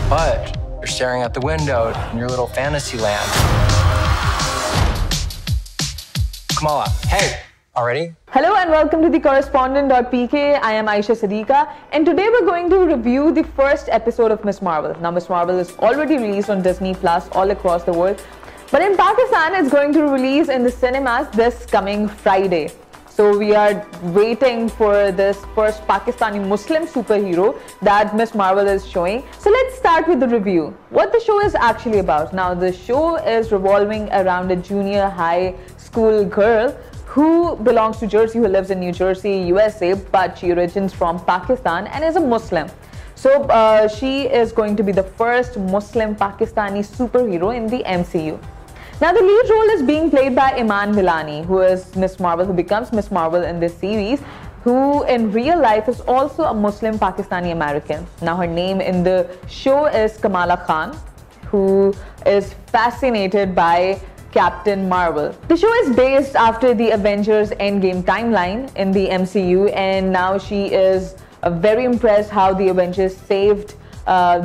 But you're staring out the window in your little fantasy land. Kamala, hey, already? Hello and welcome to TheCorrespondent.pk. I am Ayesha Saddiqua, and today we're going to review the first episode of Miss Marvel. Now, Miss Marvel is already released on Disney Plus all across the world, but in Pakistan, it's going to release in the cinemas this coming Friday. So we are waiting for this first Pakistani Muslim superhero that Miss Marvel is showing. So let's start with the review. What the show is actually about. Now, the show is revolving around a junior high school girl who belongs to Jersey, who lives in New Jersey, USA, but she originates from Pakistan and is a Muslim. So she is going to be the first Muslim Pakistani superhero in the MCU. Now, the lead role is being played by Iman Vellani, who is Miss Marvel, who becomes Miss Marvel in this series, who in real life is also a Muslim Pakistani American. Now, her name in the show is Kamala Khan, who is fascinated by Captain Marvel. The show is based after the Avengers Endgame timeline in the MCU, and now she is very impressed how the Avengers saved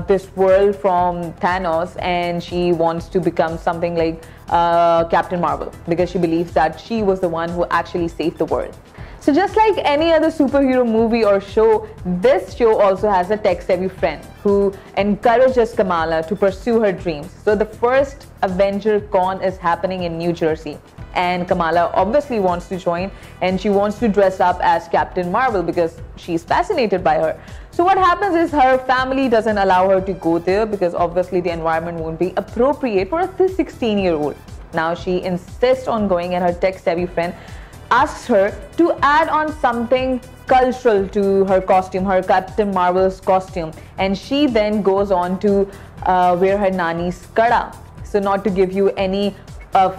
this world from Thanos, and she wants to become something like Captain Marvel because she believes that she was the one who actually saved the world. So just like any other superhero movie or show, this show also has a tech-savvy friend who encourages Kamala to pursue her dreams. So the first Avenger Con is happening in New Jersey, and Kamala obviously wants to join, and she wants to dress up as Captain Marvel because she's fascinated by her. So what happens is her family doesn't allow her to go there because obviously the environment won't be appropriate for a 16-year-old. Now she insists on going, and her tech-savvy friend asks her to add on something cultural to her costume, her Captain Marvel's costume, and she then goes on to wear her nani's kada. So not to give you any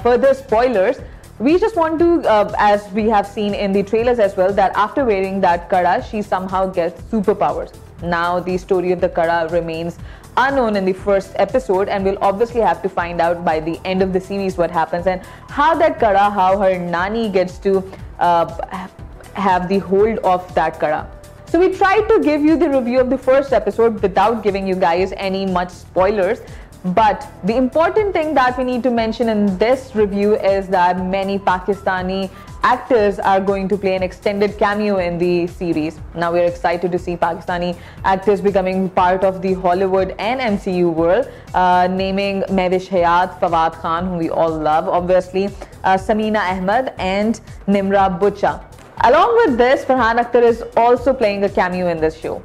further spoilers, we just want to, as we have seen in the trailers as well, that after wearing that kada, she somehow gets superpowers. Now, the story of the kada remains unknown in the first episode, and we'll obviously have to find out by the end of the series what happens and how that kada, how her nani gets to have the hold of that kada. So we tried to give you the review of the first episode without giving you guys any much spoilers. But the important thing that we need to mention in this review is that many Pakistani actors are going to play an extended cameo in the series. Now we're excited to see Pakistani actors becoming part of the Hollywood and MCU world, naming Mehwish Hayat, Fawad Khan, whom we all love, obviously, Samina Ahmed and Nimra Bucha. Along with this, Farhan Akhtar is also playing a cameo in this show.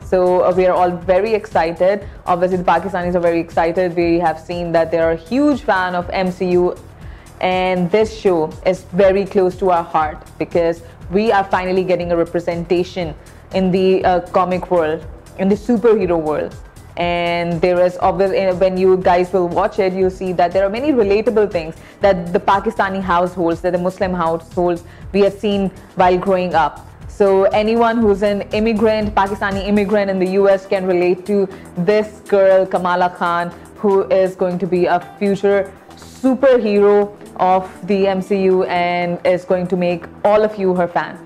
So we are all very excited. Obviously, the Pakistanis are very excited. We have seen that they are a huge fan of MCU, and this show is very close to our heart because we are finally getting a representation in the comic world, in the superhero world. And there is obviously, when you guys will watch it, you'll see that there are many relatable things that the Pakistani households, that the Muslim households we have seen while growing up. So anyone who's an immigrant, Pakistani immigrant in the US can relate to this girl, Kamala Khan, who is going to be a future superhero of the MCU and is going to make all of you her fan.